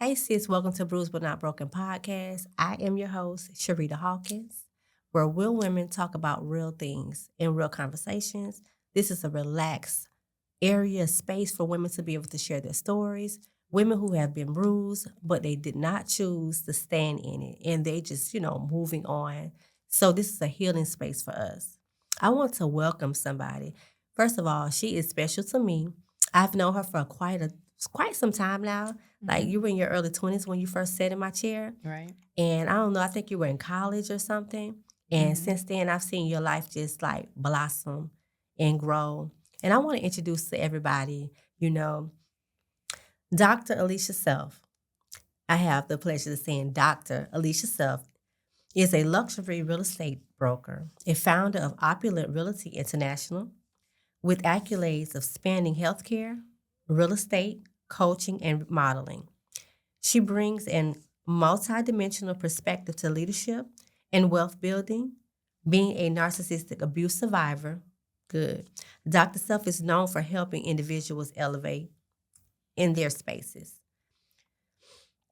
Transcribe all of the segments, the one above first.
Hi, sis. Welcome to Brews But Not Broken podcast. I am your host, Sharita Hawkins, where real women talk about real things in real conversations. This is a relaxed area, space for women to be able to share their stories. Women who have been bruised, but they did not choose to stand in it, and they just, moving on. So this is a healing space for us. I want to welcome somebody. First of all, she is special to me. I've known her for quite some time now. Like you were in your early 20s when you first sat in my chair. Right. And I don't know, I think you were in college or something. And since then, I've seen your life just like blossom and grow. And I want to introduce to everybody, Dr. Alicia Self. I have the pleasure of saying Dr. Alicia Self is a luxury real estate broker, a founder of Opulent Realty International, with accolades of spanning healthcare, real estate, coaching, and modeling. She brings an multidimensional perspective to leadership and wealth building. Being a narcissistic abuse survivor, good. Dr. Self is known for helping individuals elevate in their spaces,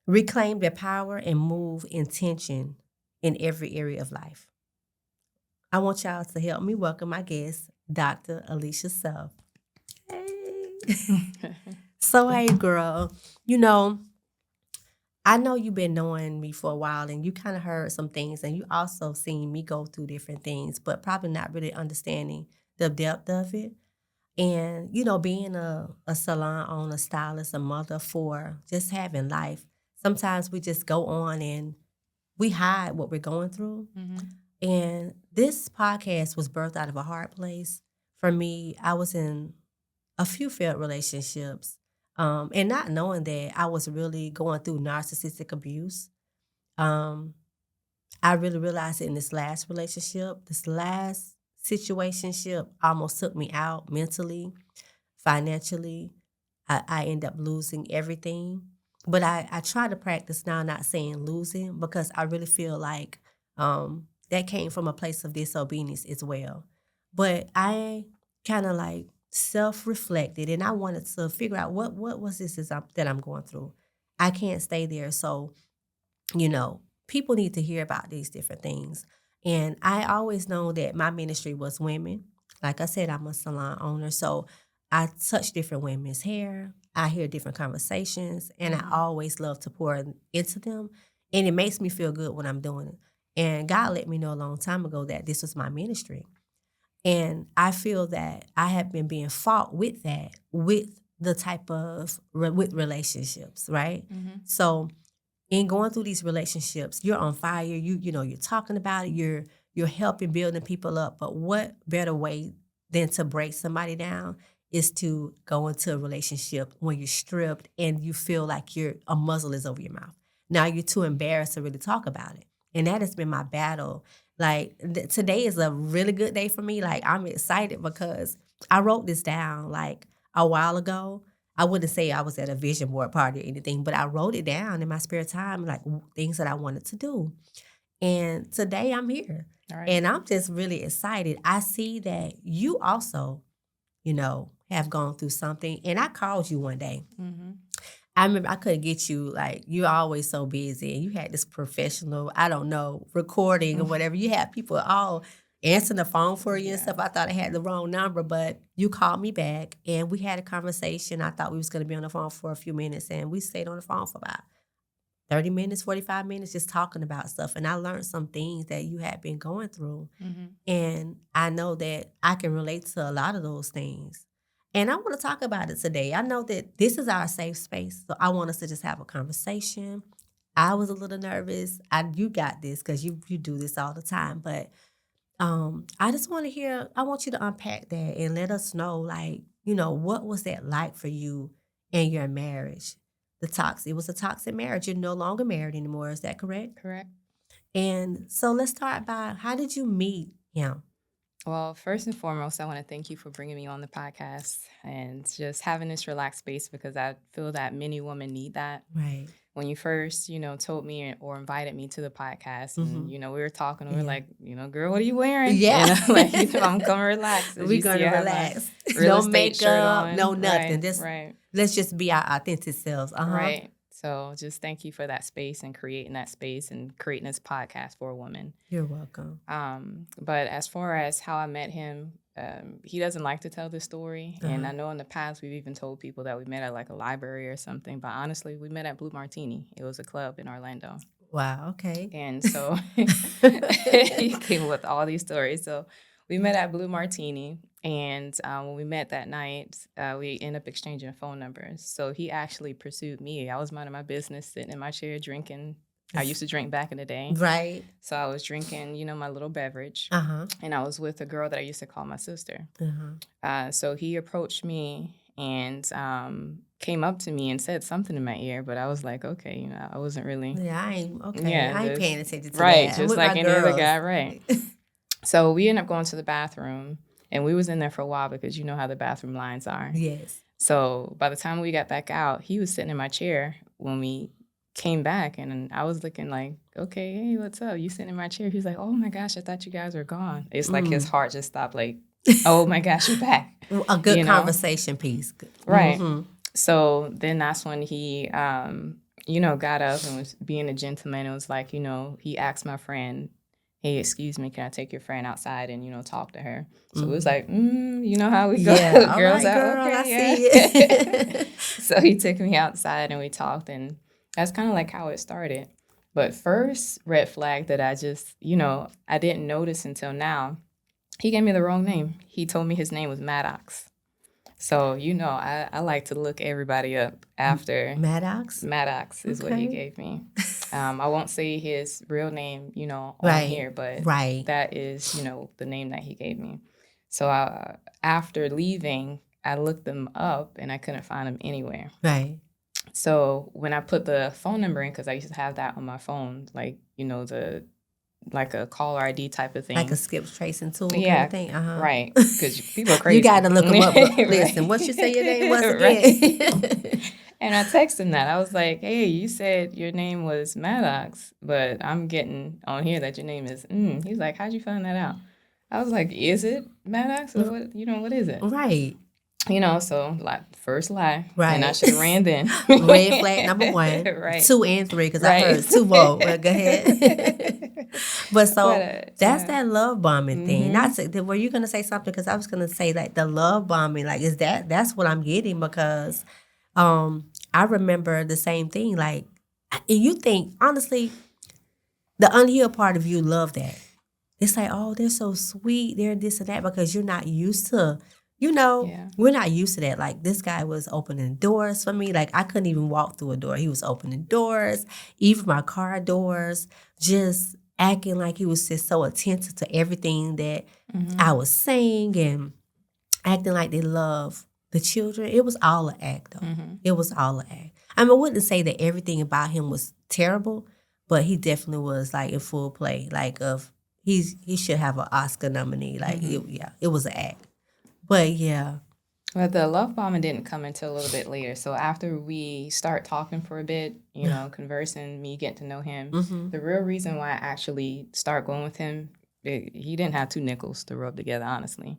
reclaim their power, and move intention in every area of life. I want y'all to help me welcome my guest, Dr. Alicia Self. Hey. So, hey, girl, you know, I know you've been knowing me for a while and you kind of heard some things and you also seen me go through different things, but probably not really understanding the depth of it. And, being a salon owner, stylist, a mother for just having life, sometimes we just go on and we hide what we're going through. And this podcast was birthed out of a hard place. For me, I was in a few failed relationships. And not knowing that I was really going through narcissistic abuse. Um, I really realized it in this last relationship. This last situationship almost took me out mentally, financially. I ended up losing everything. But I try to practice now not saying losing because I really feel like that came from a place of disobedience as well. But I kind of like self-reflected and I wanted to figure out what was this that I'm going through. I can't stay there. So, people need to hear about these different things. And I always know that my ministry was women. Like I said, I'm a salon owner. So I touch different women's hair. I hear different conversations and I always love to pour into them. And it makes me feel good when I'm doing it. And God let me know a long time ago that this was my ministry. And I feel that I have been being fought with that, with the type of, with relationships, right? So in going through these relationships, you're on fire, you're talking about it, you're helping building people up. But what better way than to break somebody down is to go into a relationship when you're stripped and you feel like a muzzle is over your mouth. Now you're too embarrassed to really talk about it. And that has been my battle. Like today is a really good day for me. Like I'm excited because I wrote this down like a while ago. I wouldn't say I was at a vision board party or anything, but I wrote it down in my spare time, like things that I wanted to do. And today I'm here. All right. And I'm just really excited. I see that you also, have gone through something. And I called you one day. I remember I couldn't get you, like, you're always so busy. And you had this professional, I don't know, recording or whatever. You had people all answering the phone for you and stuff. I thought I had the wrong number, but you called me back and we had a conversation. I thought we was going to be on the phone for a few minutes and we stayed on the phone for about 30 minutes, 45 minutes just talking about stuff. And I learned some things that you had been going through. And I know that I can relate to a lot of those things. And I want to talk about it today. I know that this is our safe space, so I want us to just have a conversation. I was a little nervous. You got this because you do this all the time. But I just want to hear, I want you to unpack that and let us know, like, what was that like for you in your marriage? It was a toxic marriage. You're no longer married anymore. Is that correct? Correct. And so let's start by, how did you meet him? Well, first and foremost, I want to thank you for bringing me on the podcast and just having this relaxed space because I feel that many women need that. Right. When you first, told me or invited me to the podcast and, we were talking, we were like, girl, what are you wearing? Yeah. I'm coming relaxed. We're going to relax. Real No estate shirt makeup, on. no nothing. Right. Let's just be our authentic selves. Right. So just thank you for that space and creating that space and creating this podcast for a woman. You're welcome. But as far as how I met him, he doesn't like to tell this story. And I know in the past we've even told people that we met at like a library or something. But honestly, we met at Blue Martini. It was a club in Orlando. Wow, okay. And so he came with all these stories. So we met at Blue Martini. And when we met that night, we ended up exchanging phone numbers. So he actually pursued me. I was minding my business, sitting in my chair drinking. I used to drink back in the day. Right. So I was drinking, my little beverage. And I was with a girl that I used to call my sister. So he approached me and came up to me and said something in my ear. But I was like, okay, I wasn't really. Yeah, I ain't paying attention to right, that. Just like any other guy, right. So we ended up going to the bathroom. And we was in there for a while because you know how the bathroom lines are. Yes. So by the time we got back out, he was sitting in my chair when we came back. And I was looking like, okay, hey, what's up? You sitting in my chair? He was like, oh, my gosh, I thought you guys were gone. It's like his heart just stopped like, oh, my gosh, you're back. A good conversation piece. Right. So then that's when he, got up and was being a gentleman. It was like, he asked my friend, hey, excuse me, can I take your friend outside and, talk to her? So it was like, you know how we go. Yeah, Girls right, out, girl, okay, I yeah. see it. So he took me outside and we talked, and that's kind of like how it started. But first red flag that I just, I didn't notice until now, he gave me the wrong name. He told me his name was Maddox. So, I like to look everybody up after. Maddox? Maddox is what he gave me. I won't say his real name, on here, but that is, the name that he gave me. So after leaving, I looked them up and I couldn't find him anywhere. Right. So when I put the phone number in, because I used to have that on my phone, like, like a caller ID type of thing. Like a skip tracing tool yeah, kind of thing? Right. Because people are crazy. You got to look them up. But right. Listen, what you say your name was again? And I texted him that. I was like, hey, you said your name was Maddox, but I'm getting on here that your name is He's like, how'd you find that out? I was like, is it Maddox? Or what, what is it? Right. So first lie. Right. And I should have ran then. Red flag number 1. Right. 2 and 3, because I heard 2 more. Well, go ahead. But that's that love bombing thing. Not to, were you going to say something? Because I was going to say like the love bombing, like that's what I'm getting, because I remember the same thing. Like, and you think, honestly, the unhealed part of you love that. It's like, oh, they're so sweet. They're this and that, because you're not used to, we're not used to that. Like, this guy was opening doors for me. Like, I couldn't even walk through a door. He was opening doors, even my car doors, just acting like he was just so attentive to everything that I was saying, and acting like they love the children. It was all an act, though. It was all an act. I mean, I wouldn't say that everything about him was terrible, but he definitely was like in full play. Like, he should have an Oscar nominee. Like, it was an act. But yeah. But the love bombing didn't come until a little bit later. So after we start talking for a bit, conversing, me getting to know him, the real reason why I actually start going with him, he didn't have 2 nickels to rub together, honestly.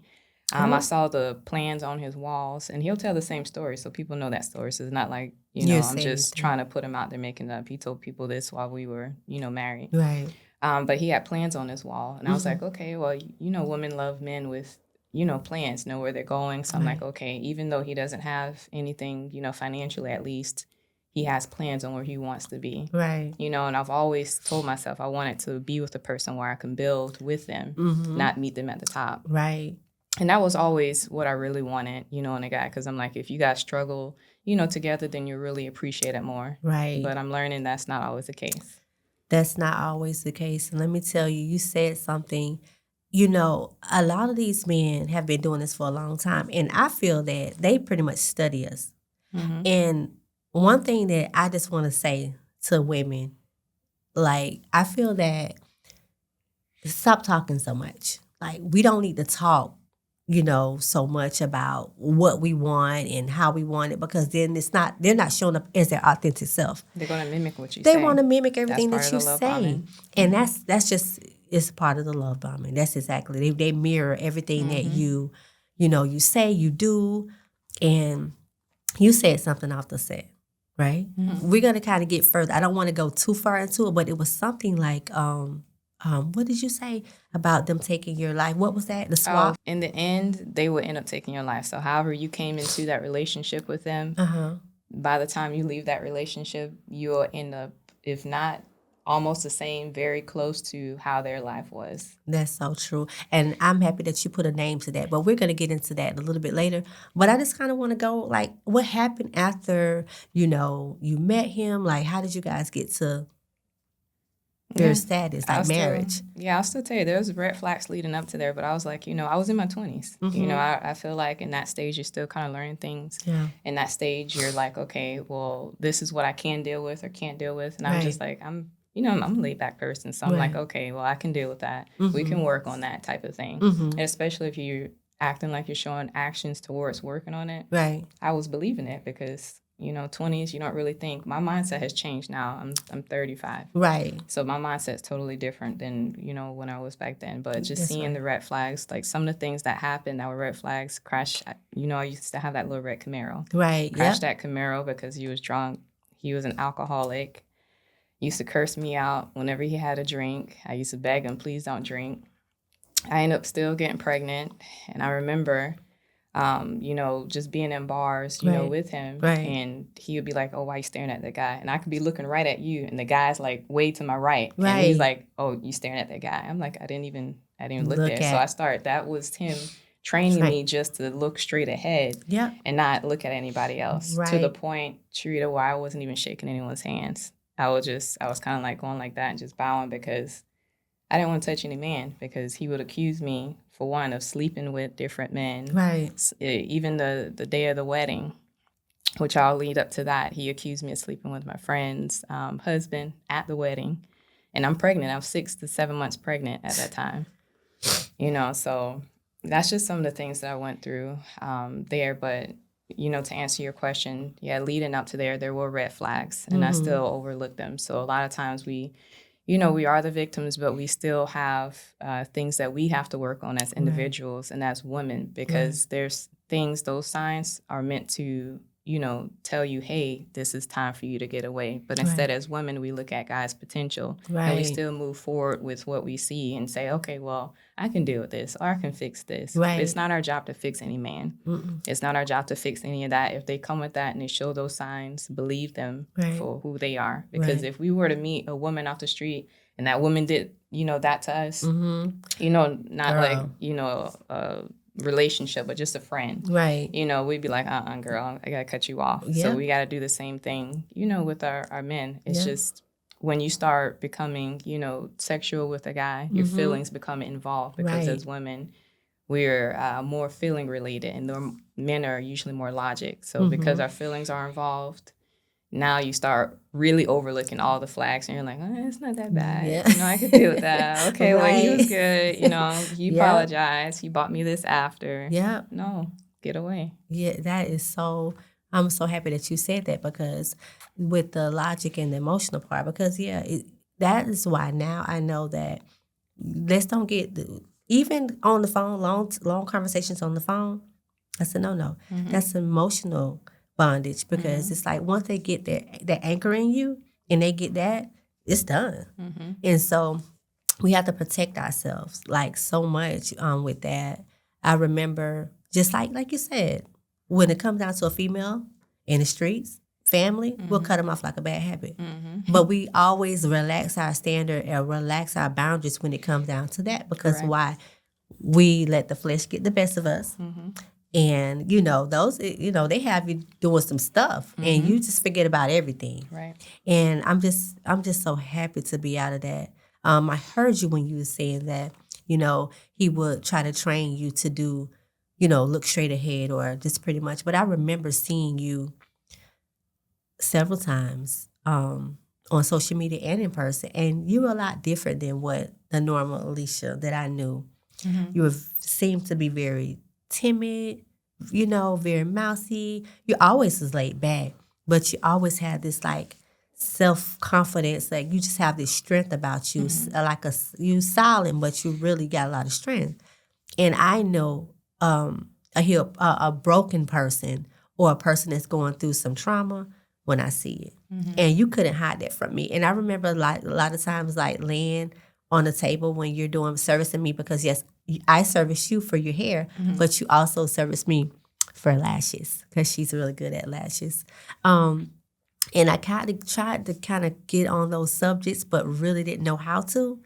I saw the plans on his walls, and he'll tell the same story, so people know that story. So it's not like, I'm just trying to put him out there making it up. He told people this while we were, married. Right. But he had plans on his wall, and I was like, okay, well, women love men with, plans, know where they're going. So I'm like, okay, even though he doesn't have anything, financially at least, he has plans on where he wants to be. Right. And I've always told myself I wanted to be with a person where I can build with them, not meet them at the top. Right. And that was always what I really wanted, in a guy. Because I'm like, if you guys struggle, together, then you really appreciate it more. Right. But I'm learning that's not always the case. That's not always the case. And let me tell you, you said something, a lot of these men have been doing this for a long time. And I feel that they pretty much study us. And one thing that I just want to say to women, like, I feel that stop talking so much. Like, we don't need to talk, so much about what we want and how we want it, because then they're not showing up as their authentic self. They're going to mimic what you say. They want to mimic everything that you say. Bombing. And that's just, it's part of the love bombing. That's exactly, they mirror everything that you say, you do. And you said something off the set, right? Mm-hmm. We're going to kind of get further. I don't want to go too far into it, but it was something like, what did you say about them taking your life? What was that? The swap? In the end, they would end up taking your life. So however you came into that relationship with them, by the time you leave that relationship, you'll end up, if not almost the same, very close to how their life was. That's so true. And I'm happy that you put a name to that. But we're going to get into that a little bit later. But I just kind of want to go, like, what happened after, you met him? Like, how did you guys get to your status, like marriage? I'll still tell you, there was red flags leading up to there. But I was like, I was in my 20s. I feel like in that stage, you're still kind of learning things. Yeah. In that stage, you're like, okay, well, this is what I can deal with or can't deal with. And I'm just like, I'm a laid back person. So I'm like, okay, well, I can deal with that. We can work on that type of thing. And especially if you're acting like you're showing actions towards working on it. Right. I was believing it because, 20s, you don't really think. My mindset has changed now. I'm 35. Right. So my mindset's totally different than, when I was back then. But just seeing the red flags, like some of the things that happened that were red flags, crash, I used to have that little red Camaro. Right. Crashed that Camaro because he was drunk. He was an alcoholic. Used to curse me out whenever he had a drink. I used to beg him, please don't drink. I ended up still getting pregnant. And I remember, just being in bars, with him. Right. And he would be like, oh, why you staring at that guy? And I could be looking right at you. And the guy's like way to my right. Right. And he's like, oh, you staring at that guy. I'm like, I didn't even look there. So I started, that was him training me just to look straight ahead and not look at anybody else. Right. To the point, Sharita, where I wasn't even shaking anyone's hands. I was kind of like going like that and just bowing because I didn't want to touch any man because he would accuse me, for one, of sleeping with different men. Right. Even the day of the wedding, which I'll lead up to that, he accused me of sleeping with my friend's husband at the wedding. And I'm pregnant. I was 6 to 7 months pregnant at that time. So that's just some of the things that I went through there. But to answer your question, leading up to there were red flags, and I still overlook them. So a lot of times we are the victims, but we still have things that we have to work on as individuals and as women, because there's things, those signs are meant to, tell you, hey, this is time for you to get away. But instead, as women, we look at guys' potential and we still move forward with what we see and say, okay, well, I can deal with this or I can fix this. Right. It's not our job to fix any man. It's not our job to fix any of that. If they come with that and they show those signs, believe them for who they are. Because if we were to meet a woman off the street and that woman did, that to us, not like, relationship, but just a friend. Right. We'd be like, girl, I got to cut you off. So we got to do the same thing, with our men. It's just when you start becoming, sexual with a guy, your feelings become involved because as women, we're more feeling related and the men are usually more logic. So because our feelings are involved, now you start really overlooking all the flags and you're like, it's not that bad. Yeah. I could deal with that. Okay, well, he was good. He apologized. He bought me this after. Yeah. No, get away. Yeah, that is so, I'm so happy that you said that, because with the logic and the emotional part, because that is why now I know that let's don't get, even on the phone, long conversations on the phone, that's a no. That's emotional bondage, because it's like once they get that anchor in you and they get that, it's done. And so we have to protect ourselves like so much with that. I remember, just like you said, when it comes down to a female in the streets, family, we'll cut them off like a bad habit. But we always relax our standard and relax our boundaries when it comes down to that, because why? We let the flesh get the best of us. And, those, they have you doing some stuff and you just forget about everything. Right. And I'm just so happy to be out of that. I heard you when you were saying that, he would try to train you to do, look straight ahead or just pretty much. But I remember seeing you several times on social media and in person, and you were a lot different than what the normal Alicia that I knew. You seemed to be very timid, very mousy. You always was laid back, but you always had this like self-confidence, like you just have this strength about you, like you silent, but you really got a lot of strength. And I know a broken person or a person that's going through some trauma, when I see it. And you couldn't hide that from me. And I remember like a lot of times like laying on the table when you're doing servicing me, because yes, I service you for your hair, but you also service me for lashes, because she's really good at lashes. And I kind of tried to kind of get on those subjects, but really didn't know how to.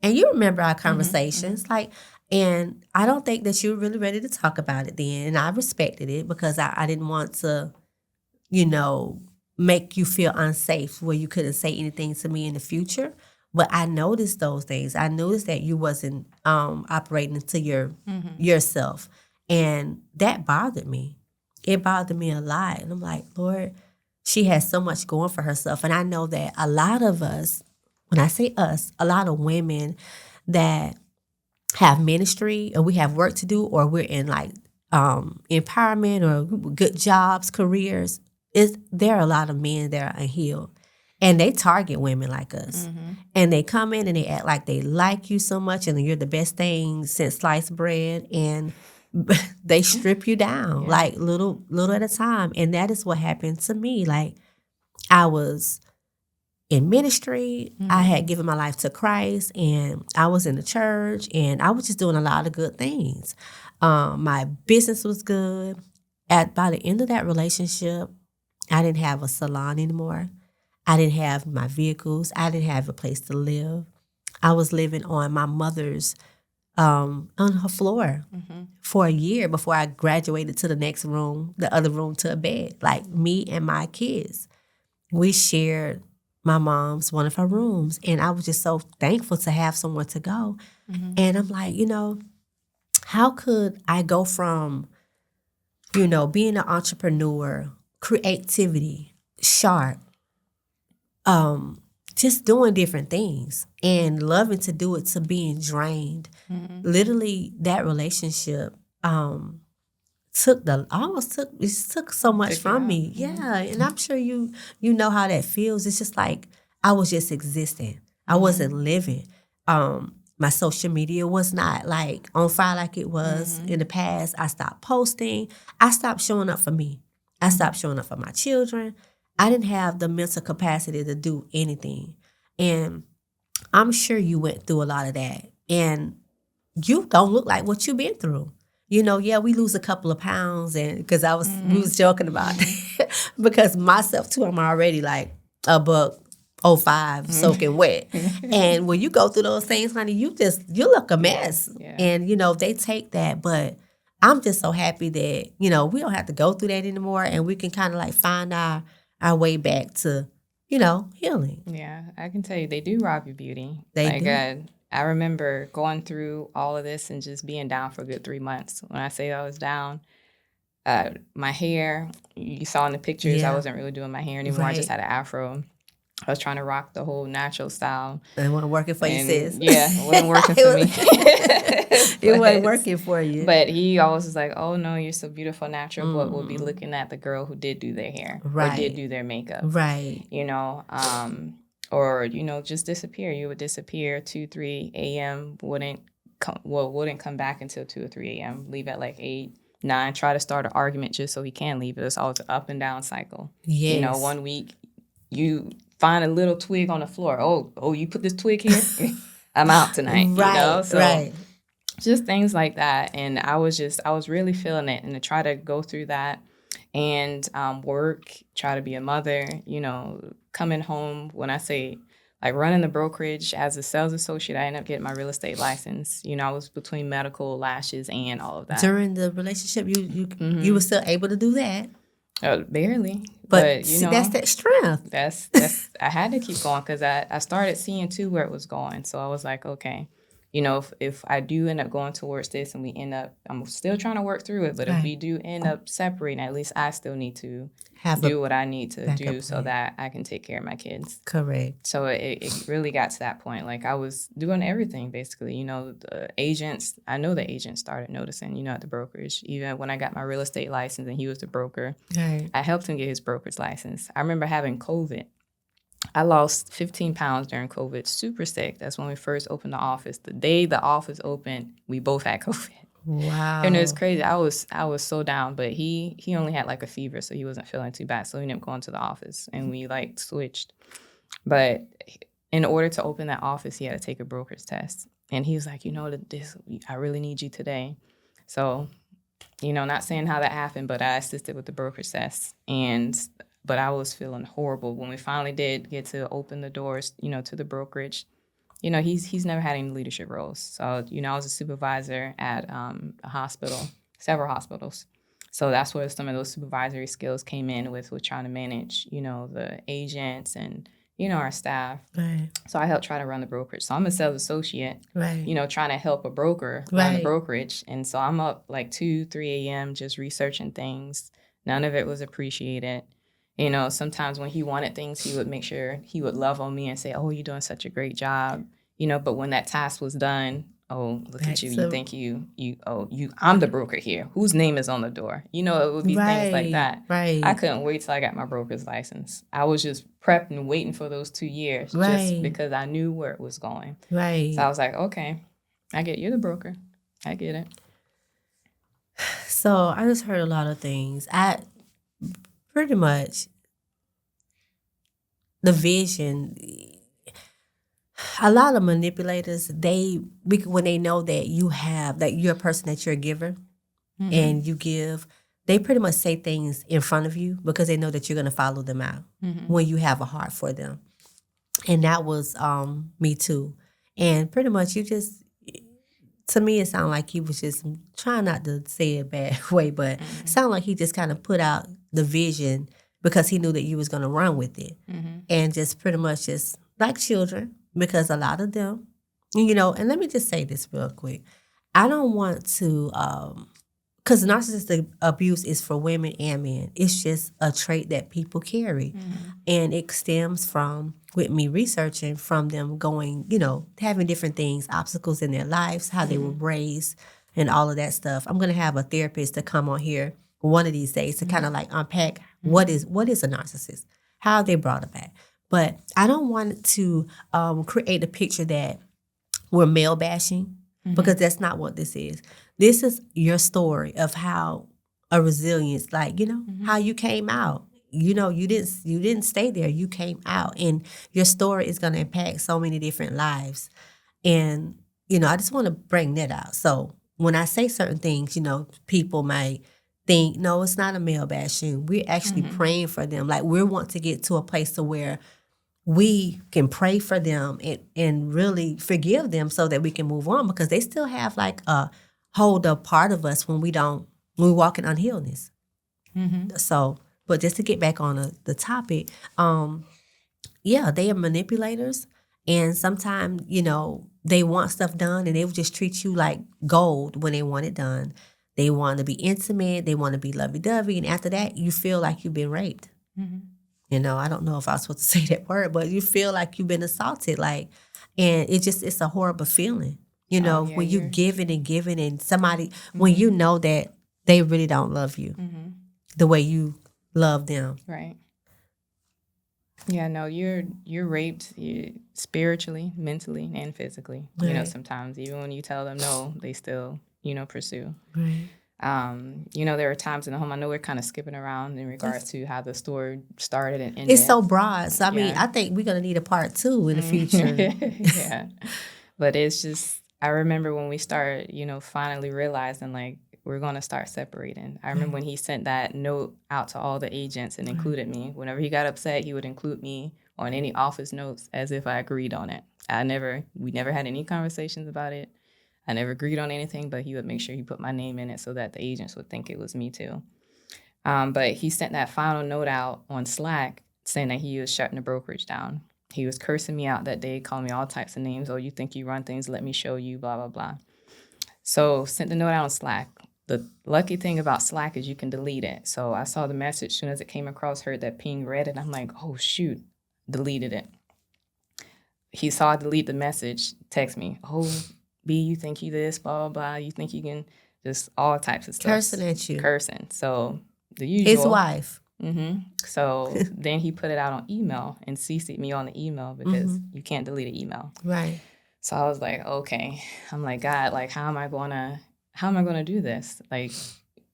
And you remember our conversations, like, and I don't think that you were really ready to talk about it then. And I respected it because I didn't want to, make you feel unsafe where you couldn't say anything to me in the future. But I noticed those things. I noticed that you wasn't operating to yourself. And that bothered me. It bothered me a lot. And I'm like, Lord, she has so much going for herself. And I know that a lot of us, when I say us, a lot of women that have ministry or we have work to do, or we're in like empowerment or good jobs, careers, there are a lot of men that are unhealed. And they target women like us. And they come in and they act like they like you so much and you're the best thing since sliced bread. And they strip you down like little at a time. And that is what happened to me. Like, I was in ministry. I had given my life to Christ, and I was in the church, and I was just doing a lot of good things. My business was good. By the end of that relationship, I didn't have a salon anymore. I didn't have my vehicles. I didn't have a place to live. I was living on my mother's, on her floor for a year before I graduated to the next room, the other room, to a bed. Like, me and my kids, we shared my mom's, one of her rooms. And I was just so thankful to have somewhere to go. And I'm like, how could I go from, being an entrepreneur, creativity, sharp, just doing different things and loving to do it, to being drained. Literally, that relationship took so much from me. Yeah, and I'm sure you know how that feels. It's just like I was just existing. I wasn't living. My social media was not like on fire like it was in the past. I stopped posting. I stopped showing up for me. I stopped showing up for my children. I didn't have the mental capacity to do anything. And I'm sure you went through a lot of that. And you don't look like what you've been through. We lose a couple of pounds, and because we was joking about it. Because myself too, I'm already like $105 soaking wet. And when you go through those things, honey, you look a mess. Yeah. And they take that, but I'm just so happy that, we don't have to go through that anymore, and we can kind of like find our way back to, healing. Yeah, I can tell you, they do rob your beauty. They do. I remember going through all of this and just being down for a good 3 months. When I say I was down, my hair, you saw in the pictures, I wasn't really doing my hair anymore. Right. I just had an afro. I was trying to rock the whole natural style. It wasn't working for you, sis. Yeah, it wasn't working for me. It wasn't working for you. But he always was like, oh, no, you're so beautiful, natural. But we'll be looking at the girl who did do their hair. Right. Or did do their makeup. Right. Or, just disappear. You would disappear 2, 3 a.m., wouldn't come back until 2 or 3 a.m., leave at like 8, 9, try to start an argument just so he can leave. It's always an up and down cycle. Yes. 1 week, you find a little twig on the floor. Oh, you put this twig here? I'm out tonight. Right, So right. just things like that. And I was really feeling it. And to try to go through that and work, try to be a mother, coming home, when I say like running the brokerage as a sales associate, I ended up getting my real estate license. I was between medical, lashes, and all of that. During the relationship, you were still able to do that? Barely. But see, that's that strength. That's I had to keep going because I started seeing too where it was going. So I was like, okay, if I do end up going towards this and I'm still trying to work through it, but if we do end up separating, at least I still need to do what I need to do so that I can take care of my kids. Correct. So it really got to that point. Like, I was doing everything, basically. The agents, I know the agents started noticing, at the brokerage. Even when I got my real estate license and he was the broker, right. I helped him get his broker's license. I remember having COVID. I lost 15 pounds during COVID, super sick. That's when we first opened the office. The day the office opened, we both had COVID. Wow. And it was crazy. I was so down, but he only had like a fever, so he wasn't feeling too bad. So he ended up going to the office, and we like switched. But in order to open that office, he had to take a broker's test, and he was like, I really need you today. So, not saying how that happened, but I assisted with the broker's test, but I was feeling horrible when we finally did get to open the doors, to the brokerage. He's never had any leadership roles. So, I was a supervisor at a hospital, several hospitals. So that's where some of those supervisory skills came in with trying to manage, the agents and, our staff. Right. So I helped try to run the brokerage. So I'm a sales associate, right. Trying to help a broker run the brokerage. And so I'm up like 2, 3 a.m. just researching things. None of it was appreciated. Sometimes when he wanted things, he would make sure he would love on me and say, "Oh, you're doing such a great job." But when that task was done, "Oh, look at you. You think I'm the broker here. Whose name is on the door?" It would be things like that. Right. I couldn't wait till I got my broker's license. I was just prepped and waiting for those 2 years just because I knew where it was going. Right. So I was like, okay, I get you're the broker. I get it. So I just heard a lot of things. Pretty much the vision, a lot of manipulators, when they know that you're a person, that you're a giver, and you give, they pretty much say things in front of you because they know that you're going to follow them out when you have a heart for them. And that was me too. And pretty much to me, it sounded like he was just trying not to say it a bad way, but it sounded like he just kind of put out the vision because he knew that you was going to run with it. And just pretty much just like children, because a lot of them, and let me just say this real quick. I don't want to, because narcissistic abuse is for women and men. It's just a trait that people carry. And it stems from, with me researching, from them going, having different things, obstacles in their lives, how they were raised, and all of that stuff. I'm going to have a therapist to come on here one of these days to kind of like unpack what is a narcissist, how they brought it back. But I don't want to create a picture that we're male bashing, because that's not what this is. This is your story of how a resilience, like, how you came out. You didn't stay there. You came out, and your story is going to impact so many different lives. And, I just want to bring that out. So when I say certain things, people might think, no, it's not a male bashing. We're actually praying for them. Like, we want to get to a place to where we can pray for them and really forgive them so that we can move on, because they still have like a hold up part of us when we walk in unhealedness. So, but just to get back on the topic, they are manipulators, and sometimes, they want stuff done and they will just treat you like gold when they want it done. They want to be intimate, they want to be lovey-dovey, and after that, you feel like you've been raped. I don't know if I was supposed to say that word, but you feel like you've been assaulted, and it's a horrible feeling, when you giving and somebody, when you know that they really don't love you the way you love them. Right. Yeah, no, you're raped spiritually, mentally, and physically. Right. Sometimes even when you tell them no, they still, pursue. Right. There are times in the home, I know we're kind of skipping around in regards to how the story started and ended. It's so broad. So, I mean, I think we're going to need a part 2 in the future. Yeah. But it's just, I remember when we started, finally realizing, like, we're going to start separating. I remember when he sent that note out to all the agents and included me. Whenever he got upset, he would include me on any office notes as if I agreed on it. We never had any conversations about it. I never agreed on anything, but he would make sure he put my name in it so that the agents would think it was me too. But he sent that final note out on Slack saying that he was shutting the brokerage down. He was cursing me out that day, calling me all types of names. "Oh, you think you run things? Let me show you, blah, blah, blah." So sent the note out on Slack. The lucky thing about Slack is you can delete it. So I saw the message as soon as it came across, heard that ping, read it. I'm like, oh, shoot, deleted it. He saw I delete the message, text me, "Oh, B, you think you this, blah, blah, blah. You think you can," just all types of stuff. Cursing at you. Cursing. So the usual. His wife. So then he put it out on email and CC'd me on the email because you can't delete an email. Right. So I was like, okay. I'm like, God, like, how am I going to how am I going to do this? Like,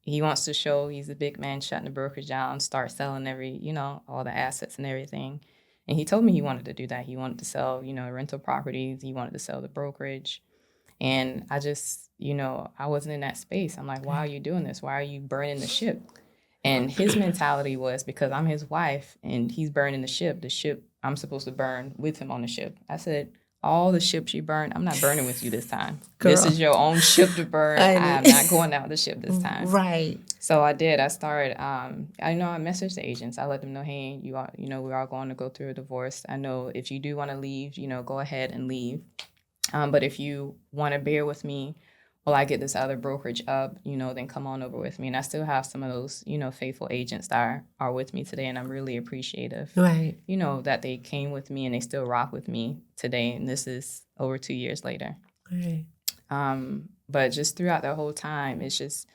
he wants to show he's a big man, shutting the brokerage down, start selling all the assets and everything. And he told me he wanted to do that. He wanted to sell, rental properties. He wanted to sell the brokerage. And I just, I wasn't in that space. I'm like, why are you doing this? Why are you burning the ship? And his mentality was, because I'm his wife and he's burning the ship I'm supposed to burn with him on the ship. I said, all the ships you burn, I'm not burning with you this time. Girl. This is your own ship to burn. I'm not going out the ship this time. Right. So I did. I started, I messaged the agents. I let them know, hey, we're all going to go through a divorce. I know if you do want to leave, go ahead and leave. But if you want to bear with me while I get this other brokerage up, then come on over with me. And I still have some of those, faithful agents that are with me today. And I'm really appreciative, right? That they came with me and they still rock with me today. And this is over 2 years later. Right. But just throughout the whole time, it's just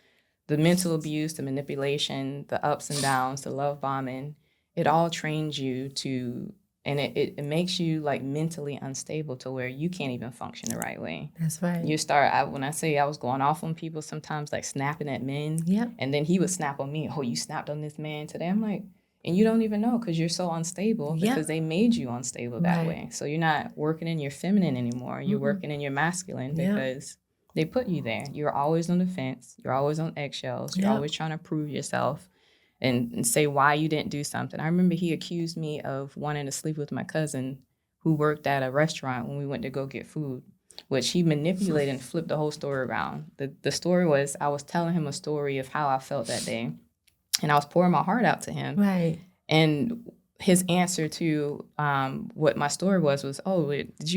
the mental abuse, the manipulation, the ups and downs, the love bombing. It all trains you to... And it makes you like mentally unstable to where you can't even function the right way. That's right. You start, when I say I was going off on people sometimes, like snapping at men. Yep. And then he would snap on me. Oh, you snapped on this man today. I'm like, and you don't even know because you're so unstable because they made you unstable that way. So you're not working in your feminine anymore. You're working in your masculine because they put you there. You're always on the fence. You're always on eggshells. You're always trying to prove yourself. And say why you didn't do something. I remember he accused me of wanting to sleep with my cousin who worked at a restaurant when we went to go get food, which he manipulated and flipped the whole story around. The story was, I was telling him a story of how I felt that day, and I was pouring my heart out to him. Right. And his answer to what my story was, oh, did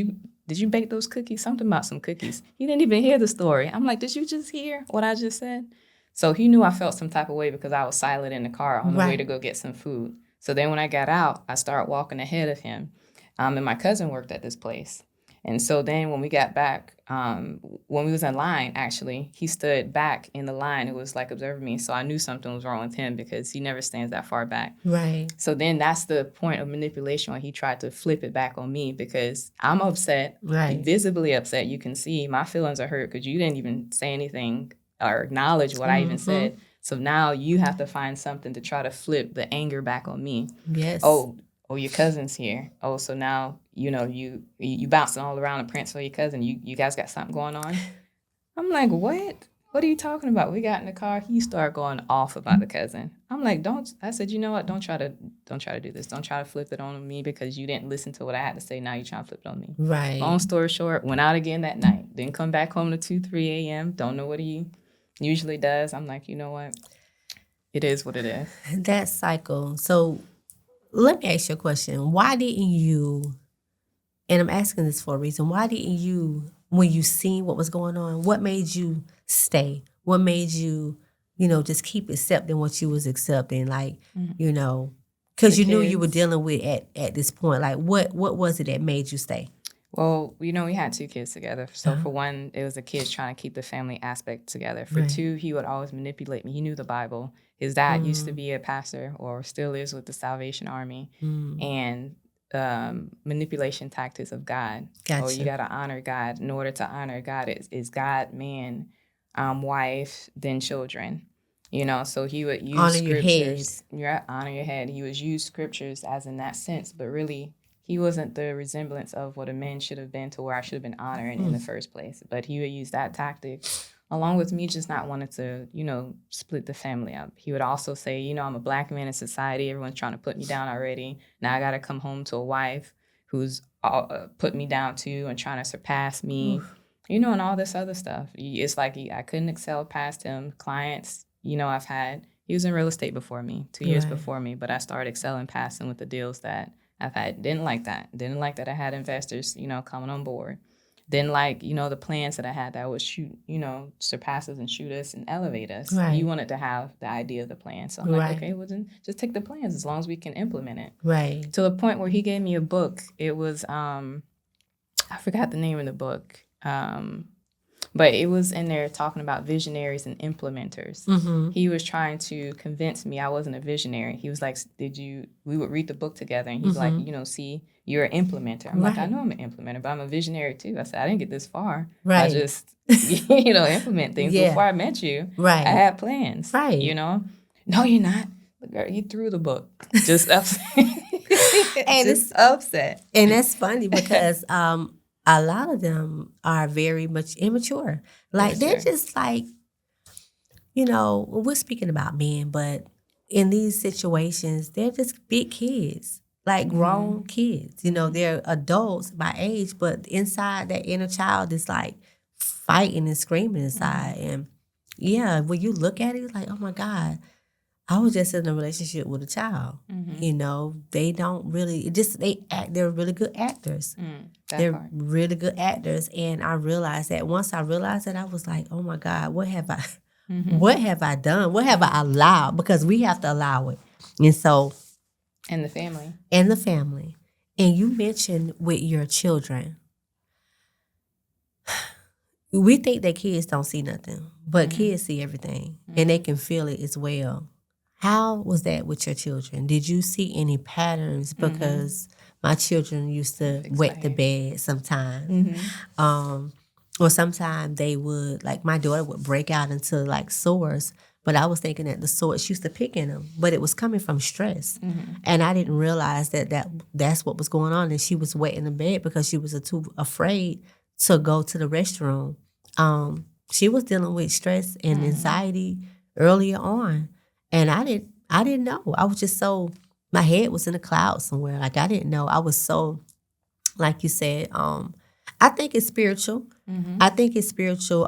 you bake those cookies? Something about some cookies. He didn't even hear the story. I'm like, did you just hear what I just said? So he knew I felt some type of way because I was silent in the car on the way to go get some food. So then when I got out, I started walking ahead of him. And my cousin worked at this place. And so then when we got back, when we was in line, actually, he stood back in the line. It was like observing me. So I knew something was wrong with him because he never stands that far back. Right. So then that's the point of manipulation when he tried to flip it back on me because I'm upset, visibly upset. You can see my feelings are hurt because you didn't even say anything or acknowledge what I even said. So now you have to find something to try to flip the anger back on me. Yes. Oh, your cousin's here. Oh, so now, you bouncing all around the prince or your cousin. You guys got something going on? I'm like, what? What are you talking about? We got in the car. He started going off about the cousin. I'm like, I said, you know what? Don't try to do this. Don't try to flip it on me because you didn't listen to what I had to say. Now you're trying to flip it on me. Right. Long story short, went out again that night. Didn't come back home to 2, 3 a.m. Don't know what he usually does. I'm like, you know what? It is what it is. That cycle. So let me ask you a question. Why didn't you, and I'm asking this for a reason, why didn't you, when you seen what was going on, what made you stay? What made you, just keep accepting what you was accepting? Like, because you knew you were dealing with at this point. Like, what was it that made you stay? Well, we had 2 kids together. So for one, it was the kids trying to keep the family aspect together. For 2, he would always manipulate me. He knew the Bible. His dad used to be a pastor or still is with the Salvation Army. And manipulation tactics of God. Gotcha. Oh, you got to honor God. In order to honor God, is God, man, wife, then children. So he would use honor scriptures. Your head. Yeah, honor your head. He would use scriptures as in that sense, but really, he wasn't the resemblance of what a man should have been to where I should have been honored in the first place. But he would use that tactic along with me just not wanting to, split the family up. He would also say, I'm a black man in society. Everyone's trying to put me down already. Now I got to come home to a wife who's put me down too and trying to surpass me, and all this other stuff. It's like I couldn't excel past him. Clients, I've had, he was in real estate before me, 2 years before me, but I started excelling past him with the deals that I've had. Didn't like that I had investors, coming on board. Didn't like, the plans that I had that would shoot, surpass us and shoot us and elevate us. Right. You wanted to have the idea of the plan. So I'm like, okay, well then just take the plans as long as we can implement it. Right. To the point where he gave me a book. It was, I forgot the name of the book. But it was in there talking about visionaries and implementers. Mm-hmm. He was trying to convince me I wasn't a visionary. He was like, we would read the book together, and he's like, see, you're an implementer. I'm like, I know I'm an implementer, but I'm a visionary too. I said, I didn't get this far. I just, implement things. Before I met you, I had plans, No, you're not. Girl, you threw the book. Just upset. And just upset. And that's funny because a lot of them are very much immature. Like they're just like, we're speaking about men, but in these situations, they're just big kids, like grown kids. They're adults by age, but inside that inner child is like fighting and screaming inside. And when you look at it, it's like, oh my God, I was just in a relationship with a child. They don't really they're really good actors. They're really good actors. And I realized that once I realized that, I was like, oh my God, what have I done? What have I allowed? Because we have to allow it. And so And the family. And you mentioned with your children, we think that kids don't see nothing, but kids see everything and they can feel it as well. How was that with your children? Did you see any patterns? Because my children used to wet the bed sometimes. Or sometimes they would, like my daughter would break out into like sores, but I was thinking that the sores, she used to pick in them, but it was coming from stress. And I didn't realize that's what was going on. And she was wetting the bed because she was too afraid to go to the restroom. She was dealing with stress and anxiety earlier on. And I didn't know. I was just my head was in a cloud somewhere. Like I didn't know. I was so, like you said, I think it's spiritual. I think it's spiritual.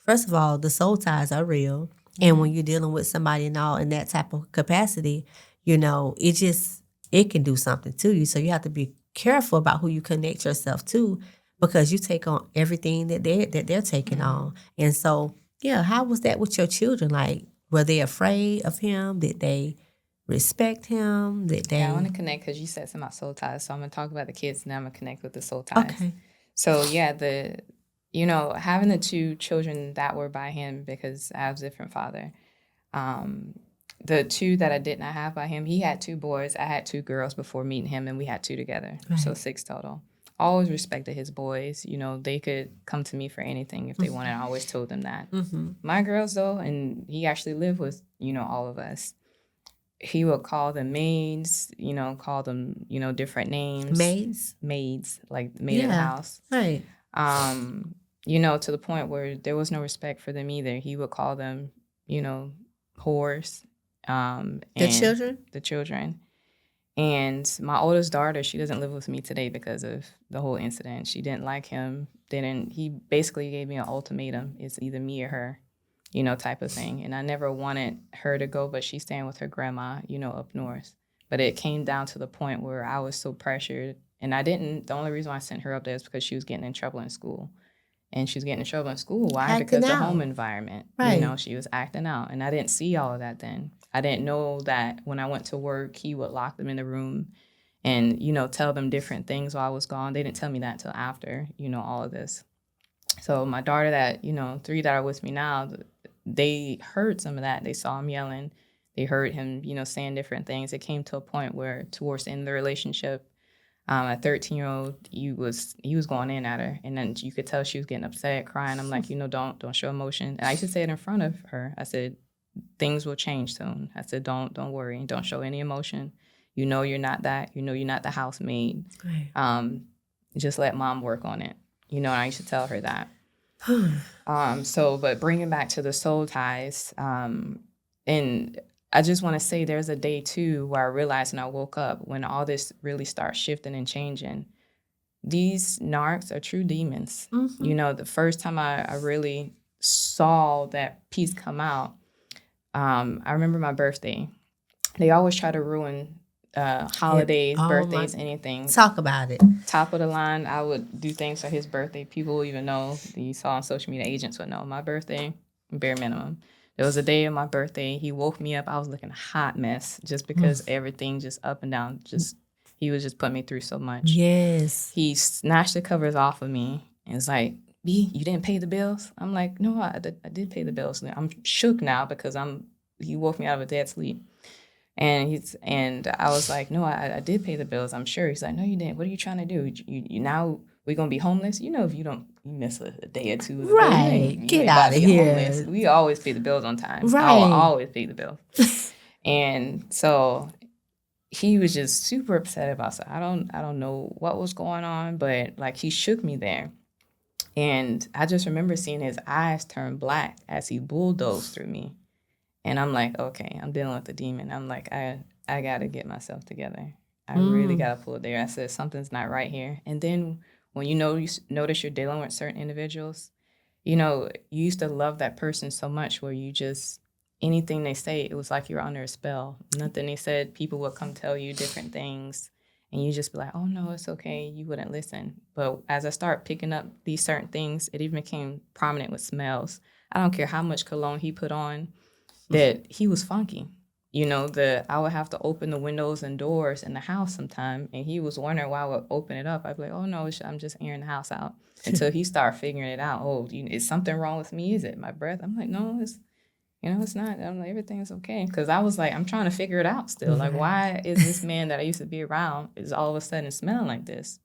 First of all, the soul ties are real. And when you're dealing with somebody in that type of capacity, it can do something to you. So you have to be careful about who you connect yourself to, because you take on everything that they're taking on. And so, how was that with your children? Like, were they afraid of him? Did they respect him? I want to connect because you said something about soul ties. So I'm going to talk about the kids, and then I'm going to connect with the soul ties. Okay. So, having the two children that were by him, because I have a different father. The two that I did not have by him, he had two boys. I had two girls before meeting him, and we had two together. Right. So 6 total. Always respected his boys. They could come to me for anything if they wanted. I always told them that. My girls, though, and he actually lived with, all of us. He would call them maids, call them, different names. Maids, like maid of the house. Right. To the point where there was no respect for them either. He would call them, whores. The children. And my oldest daughter, she doesn't live with me today because of the whole incident. She didn't like him. He basically gave me an ultimatum. It's either me or her, type of thing. And I never wanted her to go, but she's staying with her grandma, up north. But it came down to the point where I was so pressured. And the only reason why I sent her up there is because she was getting in trouble in school. And she was getting in trouble in school. Why? Because the home environment. Right. She was acting out. And I didn't see all of that then. I didn't know that when I went to work, he would lock them in the room and, tell them different things while I was gone. They didn't tell me that until after, all of this. So my daughter that, 3 that are with me now, they heard some of that. They saw him yelling. They heard him, saying different things. It came to a point where towards the end of the relationship, a 13-year-old, he was going in at her, and then you could tell she was getting upset, crying. I'm like, don't show emotion. And I used to say it in front of her. I said, things will change soon. I said, don't worry, don't show any emotion. You're not that. You're not the housemaid. Right. Just let mom work on it. And I used to tell her that. But bringing back to the soul ties, and I just want to say there's a day, too, where I realized and I woke up when all this really starts shifting and changing. These narcs are true demons. The first time I really saw that piece come out, I remember my birthday. They always try to ruin holidays, birthdays, anything. Talk about it. Top of the line, I would do things for his birthday. People will even know. You saw on social media, agents would know. My birthday, bare minimum. There was a day of my birthday. He woke me up. I was looking a hot mess just because everything just up and down. He was just putting me through so much. Yes. He snatched the covers off of me and was like, B, you didn't pay the bills? I'm like, no, I did pay the bills. I'm shook now because he woke me out of a dead sleep. And I was like, no, I did pay the bills. I'm sure. He's like, no, you didn't. What are you trying to do? You now we're gonna be homeless. You know, if you miss a day or two, right? Get out of here. Homeless. We always pay the bills on time. Right. I will always pay the bill. And so he was just super upset about it. I don't know what was going on, but like he shook me there. And I just remember seeing his eyes turn black as he bulldozed through me. And I'm like, okay, I'm dealing with the demon. I'm like, I got to get myself together. I really got to pull it there. I said, something's not right here. And then when you notice you're dealing with certain individuals, you used to love that person so much where you just, anything they say, it was like you were under a spell. Nothing they said, people would come tell you different things. And you just be like, oh, no, it's okay. You wouldn't listen. But as I start picking up these certain things, it even became prominent with smells. I don't care how much cologne he put on, that he was funky. I would have to open the windows and doors in the house sometime, and he was wondering why I would open it up. I'd be like, oh, no, I'm just airing the house out. Until he started figuring it out. Oh, is something wrong with me? Is it my breath? I'm like, no, it's not. I'm like, everything's okay. Because I was like, I'm trying to figure it out still. Like, why is this man that I used to be around is all of a sudden smelling like this?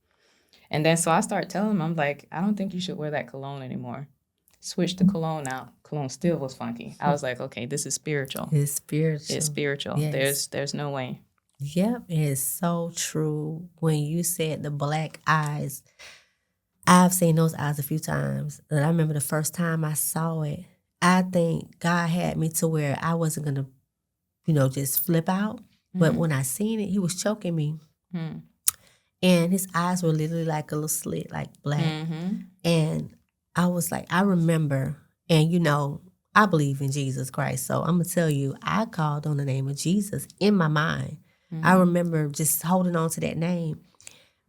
And then so I started telling him, I'm like, I don't think you should wear that cologne anymore. Switch the cologne out. Cologne still was funky. I was like, okay, this is spiritual. It's spiritual. It's spiritual. Yes. There's no way. Yep, it's so true. When you said the black eyes, I've seen those eyes a few times. And I remember the first time I saw it, I think God had me to where I wasn't going to, just flip out. Mm-hmm. But when I seen it, he was choking me. Mm-hmm. And his eyes were literally like a little slit, like black. Mm-hmm. And I was like, I remember, and I believe in Jesus Christ. So I'm going to tell you, I called on the name of Jesus in my mind. Mm-hmm. I remember just holding on to that name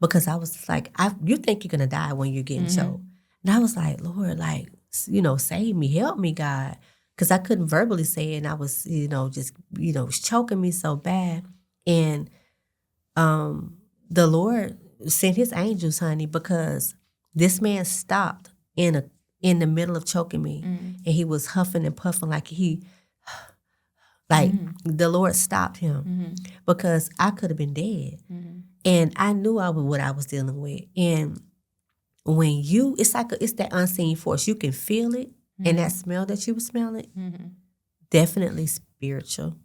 because I was like, you think you're going to die when you're getting choked. And I was like, Lord, like, save me, help me, God. Because I couldn't verbally say it. And I was, just, was choking me so bad. And the Lord sent his angels, honey, because this man stopped in the middle of choking me, and he was huffing and puffing like the Lord stopped him because I could have been dead, and I knew what I was dealing with. And when it's that unseen force, you can feel it, and that smell that you were smelling, definitely spiritual.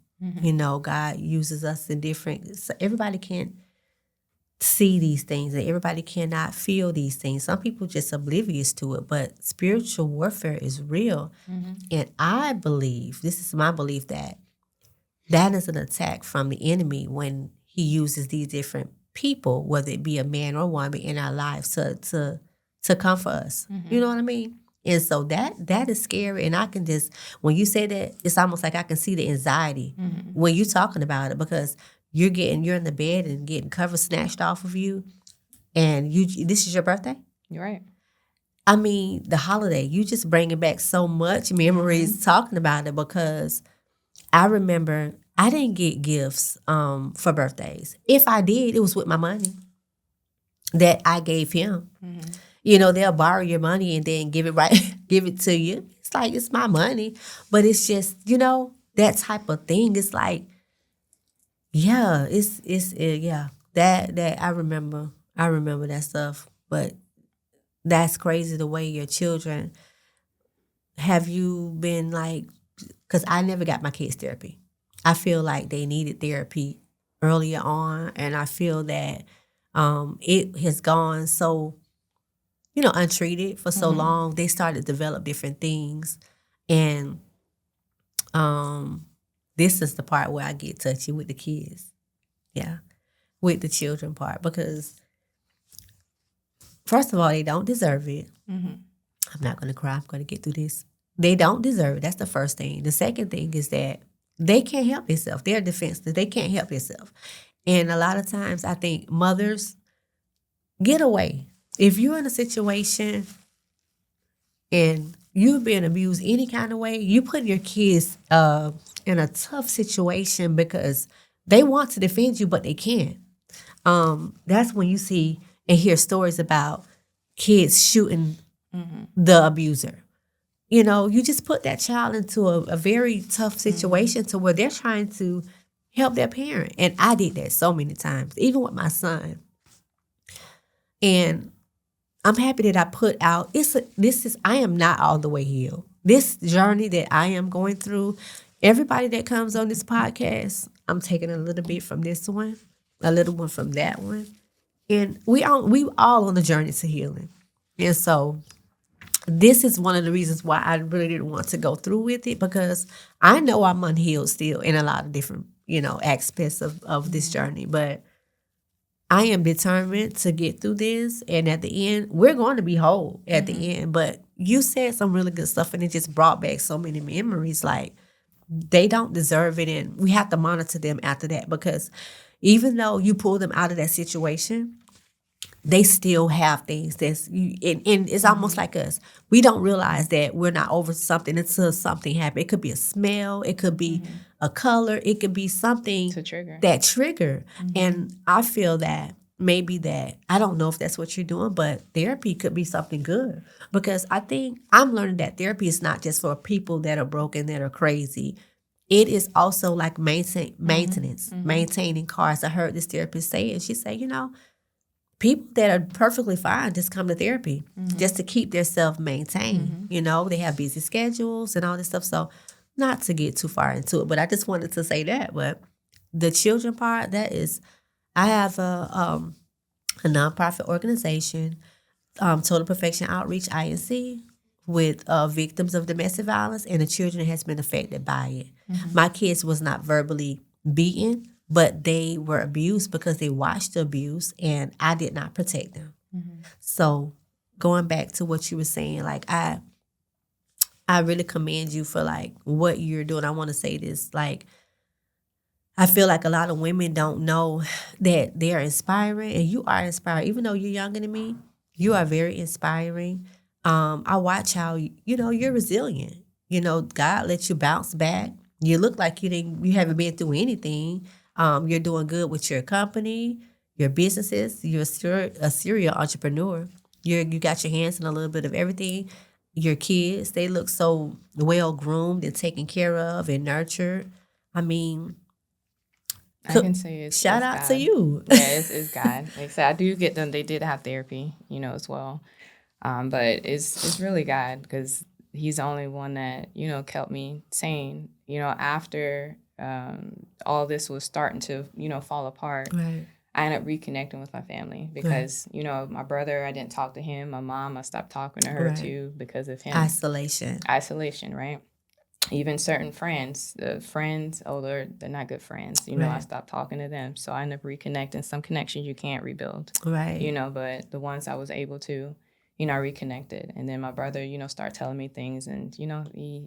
God uses us in different. So everybody can't see these things, and everybody cannot feel these things. Some people just oblivious to it, but spiritual warfare is real. And I believe, this is my belief, that is an attack from the enemy when he uses these different people, whether it be a man or woman in our lives to come for us. You know what I mean? And so that is scary. And I can just, when you say that, it's almost like I can see the anxiety when you're talking about it, because you're in the bed and getting covers snatched off of you, and this is your birthday? You're right. I mean, the holiday, you just bringing back so much memories talking about it, because I remember I didn't get gifts for birthdays. If I did, it was with my money that I gave him. They'll borrow your money and then give it to you. It's like, it's my money. But it's just, that type of thing. It's like, yeah, that I remember that stuff. But that's crazy, the way your children, have you been like, because I never got my kids therapy. I feel like they needed therapy earlier on, and I feel that it has gone so, untreated for so long. They started to develop different things, and this is the part where I get touchy with the kids. Yeah, with the children part, because first of all, they don't deserve it. I'm not going to cry. I'm going to get through this. They don't deserve it. That's the first thing. The second thing is that they can't help themselves. They're defenseless. They can't help themselves. And a lot of times I think mothers, get away. If you're in a situation and you've been abused any kind of way, you put your kids in a tough situation because they want to defend you, but they can't. That's when you see and hear stories about kids shooting the abuser. You know, you just put that child into a very tough situation to where they're trying to help their parent. And I did that so many times, even with my son. And I'm happy that I put out, I am not all the way healed. This journey that I am going through, everybody that comes on this podcast, I'm taking a little bit from this one, a little one from that one. And we all on the journey to healing. And so this is one of the reasons why I really didn't want to go through with it, because I know I'm unhealed still in a lot of different, aspects of this journey. But I am determined to get through this. And at the end, we're going to be whole at the end. But you said some really good stuff, and it just brought back so many memories. Like, they don't deserve it. And we have to monitor them after that, because even though you pull them out of that situation, they still have things and it's almost like us. We don't realize that we're not over something until something happens. It could be a smell. It could be a color. It could be something that trigger. And I feel that maybe that, I don't know if that's what you're doing, but therapy could be something good, because I think I'm learning that therapy is not just for people that are broken, that are crazy. It is also like maintenance, maintaining cars. I heard this therapist say, and she said, people that are perfectly fine just come to therapy just to keep themselves maintained. They have busy schedules and all this stuff. So not to get too far into it, but I just wanted to say that. But the children part, I have a nonprofit organization, Total Perfection Outreach, INC, with victims of domestic violence, and the children has been affected by it. My kids was not verbally beaten, but they were abused because they watched the abuse, and I did not protect them. So going back to what you were saying, like, I really commend you for like what you're doing. I want to say this, like, I feel like a lot of women don't know that they're inspiring, and you are inspiring. Even though you're younger than me, you are very inspiring. I watch how, you're resilient. God lets you bounce back. You look like you haven't been through anything. You're doing good with your company, your businesses. You're a serial entrepreneur. You got your hands in a little bit of everything. Your kids, they look so well groomed and taken care of and nurtured. I mean, I can say shout out God. to you. Yeah, it's God. Like I said, I do get them. They did have therapy, as well. But it's really God, because He's the only one that, kept me sane. After all this was starting to, fall apart, right. I ended up reconnecting with my family because, right. My brother, I didn't talk to him. My mom, I stopped talking to her right. too because of him. Isolation, right? Even certain friends, they're not good friends. Right. I stopped talking to them. So I ended up reconnecting. Some connections you can't rebuild. Right. But the ones I was able to, I reconnected. And then my brother, started telling me things. And,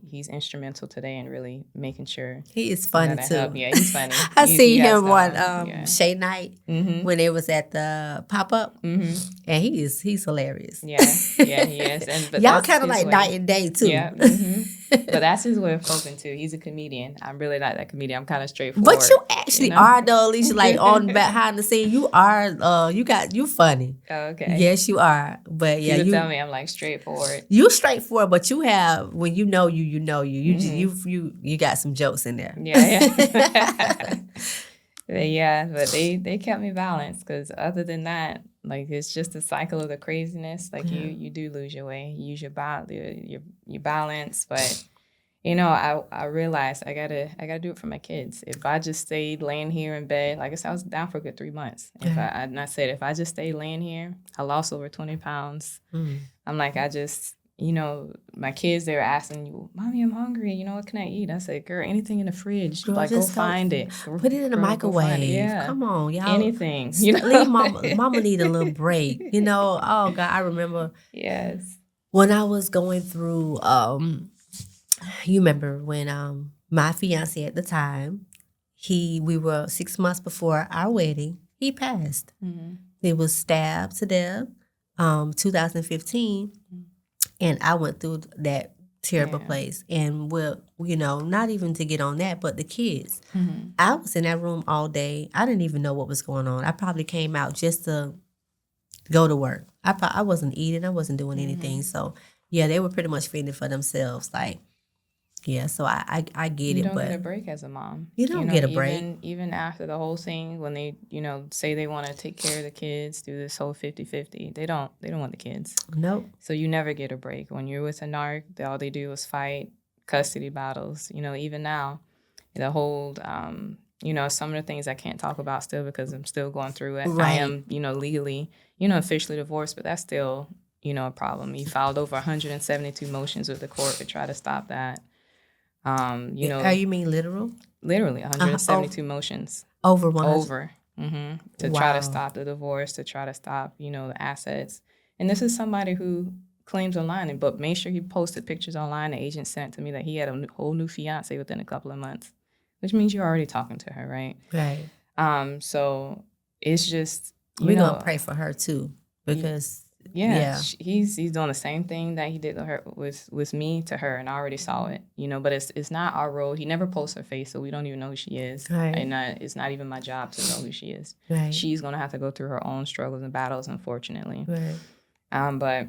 he's instrumental today in really making sure. He is funny, too. Help. Yeah, he's funny. I see him on Shay Night when it was at the pop-up. And he's hilarious. Yeah, he is. But y'all kind of like night and day, too. Yeah. But that's his way of coping, too. He's a comedian. I'm really not that comedian. I'm kind of straightforward. But you actually are, though, Alicia, like on behind the scene. You are, you funny. Oh, okay. Yes, you are. But yeah, you tell me I'm like straightforward. You straightforward, but you have, when you know you know you. You got some jokes in there. Yeah. But they kept me balanced, because other than that, like, it's just a cycle of the craziness. Like, you do lose your way. You use your balance, but I realized I gotta do it for my kids. If I just stayed laying here in bed, like I said, I was down for a good 3 months. If I just stayed laying here, I lost over 20 pounds. I'm like, my kids, they were asking you, Mommy, I'm hungry. What can I eat? I said, girl, anything in the fridge. Girl, like, go find it. Put it in the microwave. Yeah. Come on, y'all. Anything. Leave mama need a little break. Oh, God, I remember. Yes. When I was going through, you remember when my fiance at the time, we were 6 months before our wedding, he passed. He was stabbed to death, 2015. And I went through that terrible place. And, not even to get on that, but the kids. I was in that room all day. I didn't even know what was going on. I probably came out just to go to work. I wasn't eating. I wasn't doing anything. So, yeah, they were pretty much fending for themselves. Like, yeah, so I get you it. don't But get a break as a mom. you don't get a break. Even after the whole thing, when they, say they want to take care of the kids, do this whole 50-50, they don't want the kids. Nope. So you never get a break. When you're with a narc, all they do is fight custody battles. Even now, the whole, some of the things I can't talk about still because I'm still going through it. Right. I am, legally, officially divorced, but that's still, a problem. He filed over 172 motions with the court to try to stop that. You mean literal? Literally 172 motions. Over 100? Over. To try to stop the divorce, to try to stop, the assets. And this is somebody who claims online, but made sure he posted pictures online. The agent sent to me that he had a whole new fiance within a couple of months, which means you're already talking to her, right? Right. So it's just, we're going to pray for her too, because... Yeah. He's doing the same thing that he did to her with me to her, and I already saw it, but it's not our role. He never posts her face, so we don't even know who she is. Right. And it's not even my job to know who she is. Right. She's gonna have to go through her own struggles and battles, unfortunately. Right. But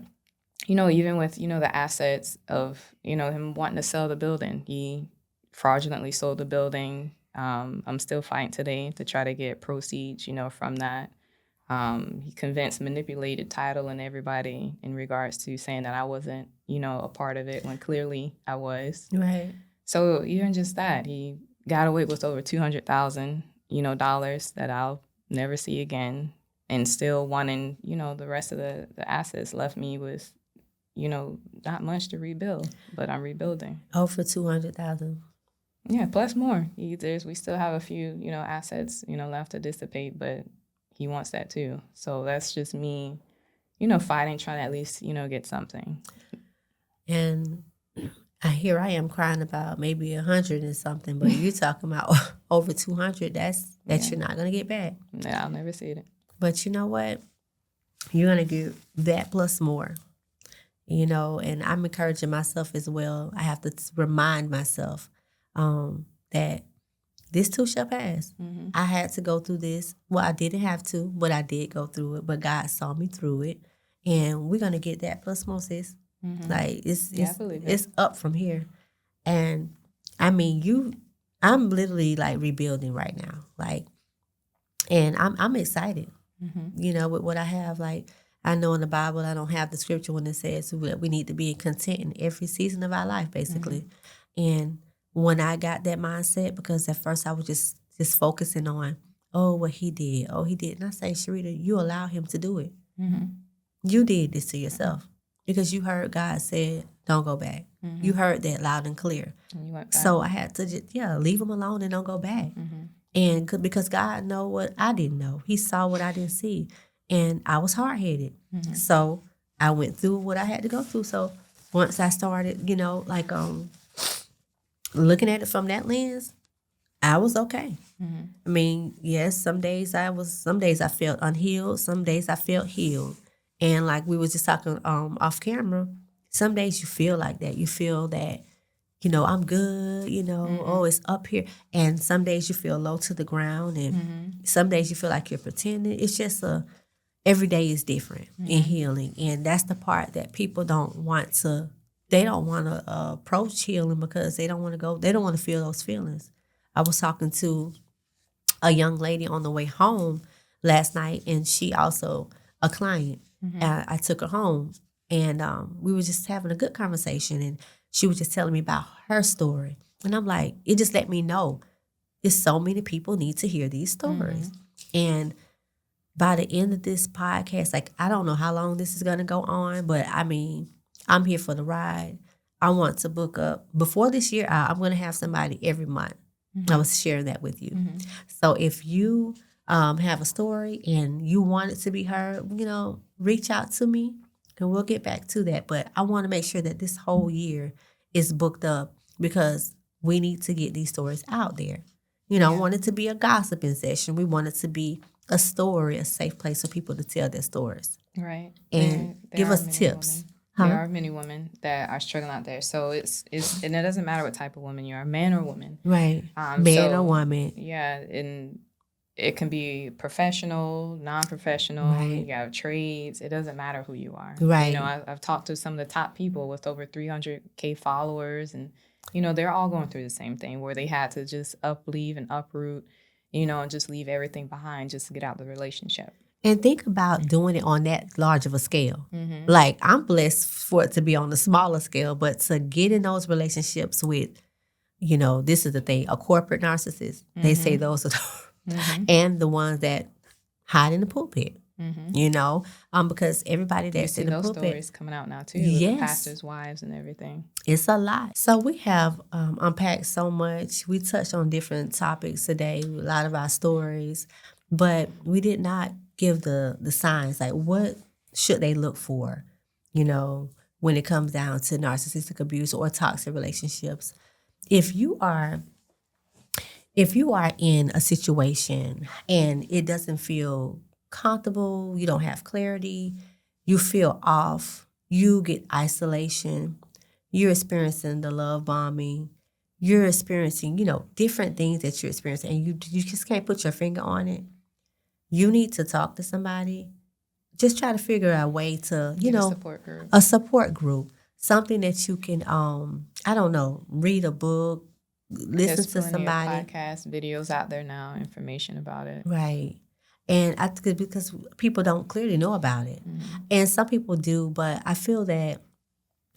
even with the assets of him wanting to sell the building, he fraudulently sold the building. I'm still fighting today to try to get proceeds, from that. He convinced, manipulated title and everybody in regards to saying that I wasn't, a part of it when clearly I was. Right. So even just that, he got away with over $200,000, dollars that I'll never see again, and still wanting, the rest of the assets left me with, not much to rebuild, but I'm rebuilding. Over 200,000. Yeah, plus more. We still have a few, assets, left to dissipate, but he wants that too. So that's just me, fighting, trying to at least, get something. And here I am crying about maybe 100 and something, but you're talking about over 200. That you're not going to get back. Yeah, I'll never see it. But you know what? You're going to get that plus more. And I'm encouraging myself as well. I have to remind myself that this too shall pass. Mm-hmm. I had to go through this. Well, I didn't have to, but I did go through it. But God saw me through it. And we're going to get that plus more, sis. Mm-hmm. Like, it's up from here. And, I mean, I'm literally, like, rebuilding right now. Like, and I'm excited, with what I have. Like, I know in the Bible, I don't have the scripture when it says that we need to be content in every season of our life, basically. And when I got that mindset, because at first I was just focusing on, what he did. Oh, he did. And I say, Sharita, you allow him to do it. Mm-hmm. You did this to yourself because you heard God said, don't go back. Mm-hmm. You heard that loud and clear. And you went back. So I had to just, leave him alone and don't go back. Mm-hmm. And because God know what I didn't know. He saw what I didn't see. And I was hard-headed. Mm-hmm. So I went through what I had to go through. So once I started, looking at it from that lens, I was okay. Mm-hmm. I mean, yes, some days I felt unhealed. Some days I felt healed. And like we was just talking off camera, some days you feel like that. You feel that, I'm good, it's up here. And some days you feel low to the ground. And some days you feel like you're pretending. It's just every day is different in healing. And that's the part that people don't want to approach healing because they don't want to feel those feelings. I was talking to a young lady on the way home last night, and she also a client. I took her home, and we were just having a good conversation, and she was just telling me about her story. And I'm like, it just let me know there's so many people need to hear these stories. And by the end of this podcast, like, I don't know how long this is going to go on, but I mean, I'm here for the ride. I want to book up. Before this year, I'm going to have somebody every month. I was sharing that with you. So if you have a story and you want it to be heard, reach out to me and we'll get back to that. But I want to make sure that this whole year is booked up because we need to get these stories out there. I want it to be a gossiping session. We want it to be a story, a safe place for people to tell their stories. Right. And give us tips. There are many women that are struggling out there. So it's and it doesn't matter what type of woman you are, man or woman. Right. Man or woman. Yeah. And it can be professional, non-professional. Right. You have trades. It doesn't matter who you are. Right. You know, I've talked to some of the top people with over 300K followers, and, you know, they're all going through the same thing where they had to just leave and uproot, you know, and just leave everything behind just to get out the relationship. And think about doing it on that large of a scale. Like, I'm blessed for it to be on a smaller scale, but to get in those relationships with, you know, this is the thing, a corporate narcissist, they say those are and the ones that hide in the pulpit, you know, because everybody that's in the those pulpit. Stories coming out now too, yes, with the pastors' wives and everything. It's a lot. So we have unpacked so much. We touched on different topics today, a lot of our stories, but we did not give the signs, like what should they look for, you know, when it comes down to narcissistic abuse or toxic relationships. If you are in a situation and it doesn't feel comfortable, you don't have clarity, you feel off, you get isolation, you're experiencing the love bombing, you're experiencing, you know, different things that you're experiencing, and you just can't put your finger on it, you need to talk to somebody. Just try to figure out a way to, you know, a support group, something that you can, I don't know, read a book, listen to somebody. There's podcast videos out there now, information about it. Right. And I think because people don't clearly know about it. And some people do, but I feel that,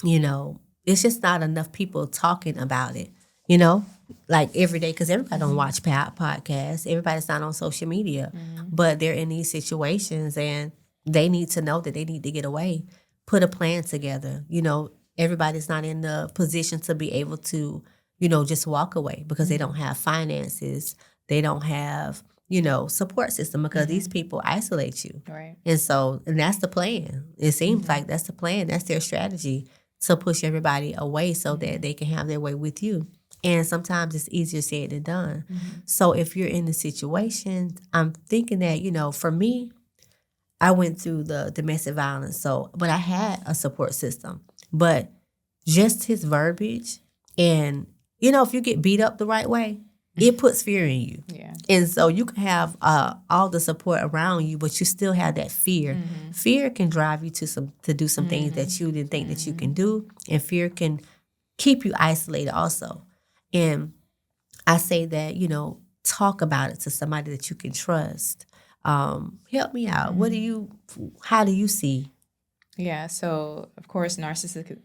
you know, it's just not enough people talking about it, you know, like every day, because everybody don't watch podcasts. Everybody's not on social media, but they're in these situations and they need to know that they need to get away, put a plan together. You know, everybody's not in the position to be able to, you know, just walk away because they don't have finances. They don't have, you know, support system because these people isolate you. Right. And that's the plan. It seems like that's the plan. That's their strategy, to push everybody away so that they can have their way with you. And sometimes it's easier said than done. So if you're in the situation, I'm thinking that, you know, for me, I went through the domestic violence. But I had a support system. But just his verbiage and, you know, if you get beat up the right way, it puts fear in you. Yeah. And so you can have all the support around you, but you still have that fear. Fear can drive you to do some things that you didn't think that you can do. And fear can keep you isolated also. And I say that, you know, talk about it to somebody that you can trust. Help me out. How do you see? Yeah. So, of course, narcissistic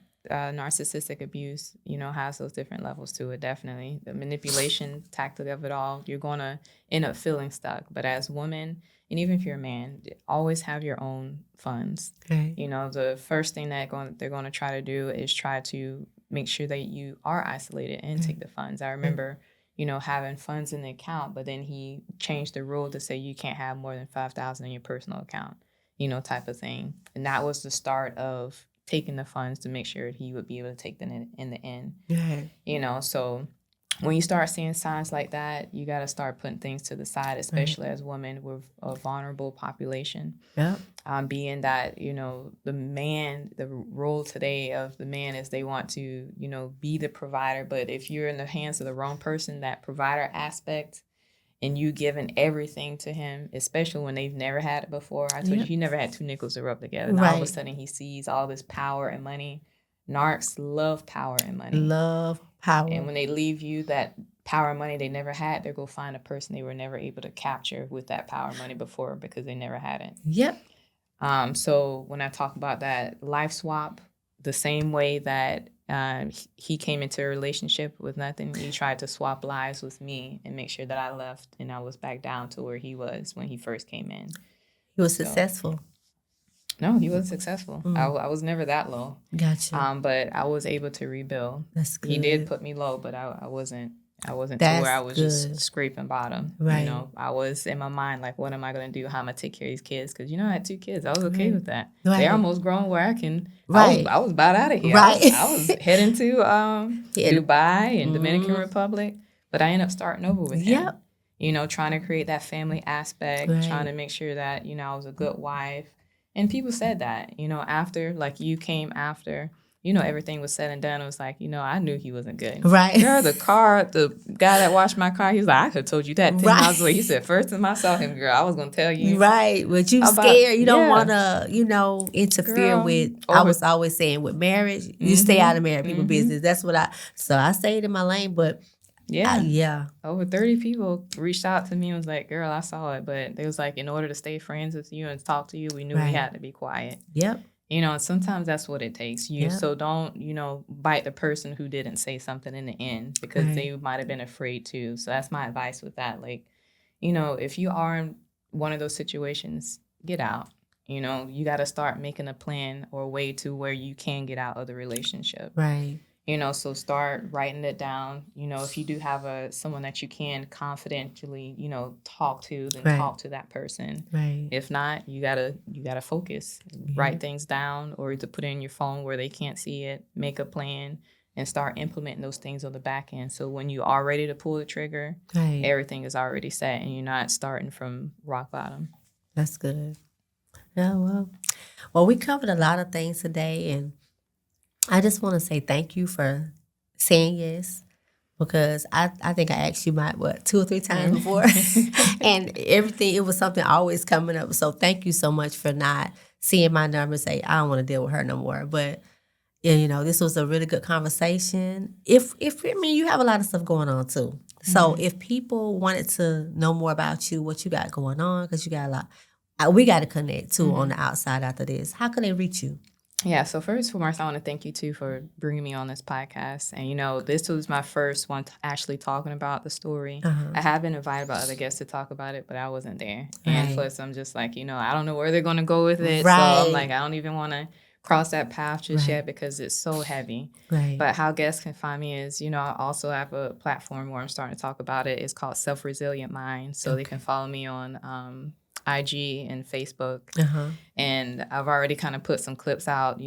abuse, you know, has those different levels to it. Definitely the manipulation tactic of it all, you're going to end up feeling stuck. But as women, and even if you're a man, always have your own funds. Okay. You know, the first thing that they're going to try to do is try to make sure that you are isolated and take the funds. I remember, you know, having funds in the account, but then he changed the rule to say you can't have more than $5,000 in your personal account, you know, type of thing. And that was the start of taking the funds to make sure he would be able to take them in the end. You know, so when you start seeing signs like that, you got to start putting things to the side, especially as women with a vulnerable population. Being that, you know, the role today of the man is they want to, you know, be the provider. But if you're in the hands of the wrong person, that provider aspect, and you giving everything to him, especially when they've never had it before. I told you, he never had two nickels to rub together. And all of a sudden he sees all this power and money. Narcs love power and money. Love power. And when they leave you that power and money they never had, they'll go find a person they were never able to capture with that power and money before because they never had it. So when I talk about that life swap, the same way that he came into a relationship with nothing, he tried to swap lives with me and make sure that I left and I was back down to where he was when he first came in. He was successful. No, he wasn't successful. I was never that low. Gotcha. But I was able to rebuild. That's good. He did put me low, but I wasn't to where I was just scraping bottom. Right. You know, I was in my mind like, what am I going to do? How am I take care of these kids? Because, you know, I had 2 kids. I was okay with that. They're almost grown where I can. I was about out of here. I was heading to Dubai and Dominican Republic, but I ended up starting over with him. You know, trying to create that family aspect, trying to make sure that, you know, I was a good wife. And people said that, you know, after, like you came after, everything was said and done, it was like, I knew he wasn't good. Right. Girl, the guy that washed my car, he was like, I could have told you that 10 miles away. He said, first time I saw him, girl, I was going to tell you. Right. But you scared. You don't want to, interfere with, I was always saying with marriage, you stay out of married people business. That's what I stayed in my lane, but yeah. Over 30 people reached out to me and was like, girl, I saw it. But they was like, in order to stay friends with you and talk to you, we knew we had to be quiet. Yep. And sometimes that's what it takes. So don't, bite the person who didn't say something in the end because they might have been afraid too. So that's my advice with that. Like, if you are in one of those situations, get out. You got to start making a plan or a way to where you can get out of the relationship. Right. So start writing it down. If you do have someone that you can confidentially, talk to, then talk to that person. Right. If not, you gotta focus, write things down, or to put it in your phone where they can't see it. Make a plan and start implementing those things on the back end. So when you are ready to pull the trigger, everything is already set, and you're not starting from rock bottom. That's good. Yeah. Well, we covered a lot of things today, and I just want to say thank you for saying yes, because I think I asked you 2 or 3 times before, and everything, it was something always coming up. So thank you so much for not seeing my number and say, I don't want to deal with her no more. But, this was a really good conversation. If you have a lot of stuff going on too. So if people wanted to know more about you, what you got going on, because you got a lot, we got to connect too on the outside after this. How can they reach you? Yeah, so first and foremost, I want to thank you, too, for bringing me on this podcast. And, this was my first one actually talking about the story. I have been invited by other guests to talk about it, but I wasn't there. And plus, I'm just like, I don't know where they're going to go with it. So I'm like, I don't even want to cross that path just yet because it's so heavy. But how guests can find me is, I also have a platform where I'm starting to talk about it. It's called Self-Resilient Mind. So they can follow me on IG and Facebook. And I've already kind of put some clips out,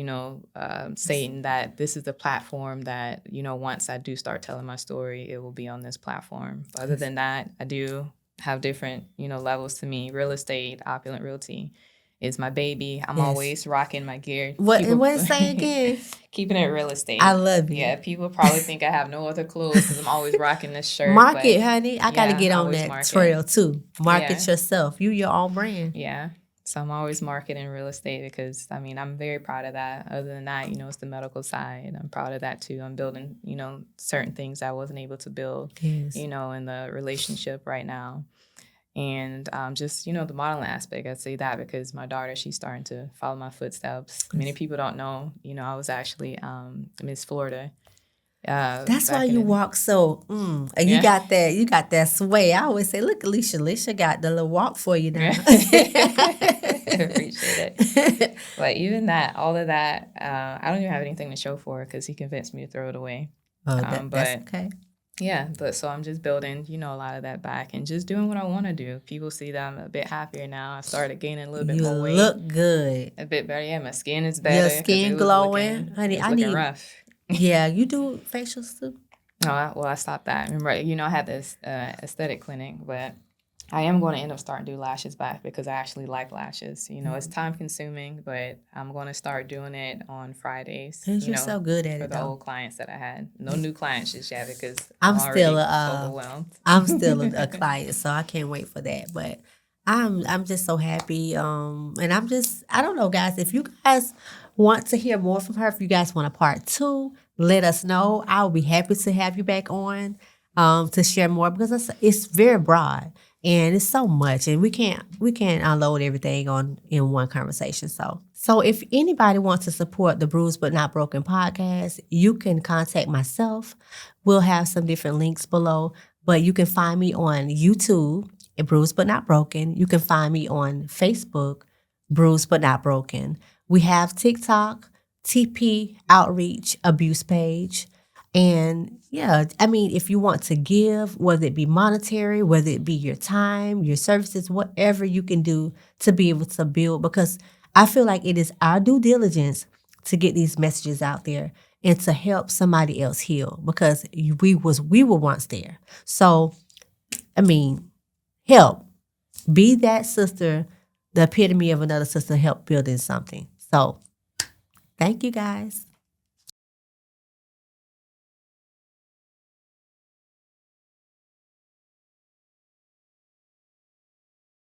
stating that this is the platform that, once I do start telling my story, it will be on this platform. But other than that, I do have different, levels to me. Real estate, opulent realty is my baby. I'm always rocking my gear. What say again? Keeping it real estate. I love you. Yeah, people probably think I have no other clothes because I'm always rocking this shirt. Market, honey. I got to get on that trail too. Market yourself. You your own brand. Yeah. So I'm always marketing real estate because, I'm very proud of that. Other than that, it's the medical side. I'm proud of that too. I'm building, certain things I wasn't able to build, in the relationship right now. And just, the modeling aspect, I'd say that because my daughter, she's starting to follow my footsteps. Many people don't know, I was actually Miss Florida. That's why you walk so, and you got that sway. I always say, look, Alicia got the little walk for you now. Appreciate it. But even that, all of that, I don't even have anything to show for it because he convinced me to throw it away. That's okay. Yeah, but so I'm just building, a lot of that back and just doing what I want to do. People see that I'm a bit happier now. I started gaining a little bit more weight. You look good. A bit better. Yeah, my skin is better. Your skin glowing. Honey, I need rough. Yeah, you do facials too? No, I stopped that. Remember, I had this aesthetic clinic, but I am going to end up starting to do lashes back because I actually like lashes. It's time consuming, but I'm going to start doing it on Fridays. You're so good at it, for the old clients that I had. No new clients just yet because I'm still overwhelmed. I'm still a client, so I can't wait for that. But I'm just so happy. And I don't know, guys. If you guys want to hear more from her, if you guys want a part 2, let us know. I'll be happy to have you back on to share more because it's very broad. And it's so much, and we can't unload everything in one conversation. So if anybody wants to support the Brews But Not Broken podcast, you can contact myself. We'll have some different links below, but you can find me on YouTube at Brews But Not Broken. You can find me on Facebook, Brews But Not Broken. We have TikTok, TP Outreach Abuse page. And yeah, if you want to give, whether it be monetary, whether it be your time, your services, whatever you can do to be able to build, because I feel like it is our due diligence to get these messages out there and to help somebody else heal because we were once there. So, help. Be that sister, the epitome of another sister, help building something. So, thank you guys.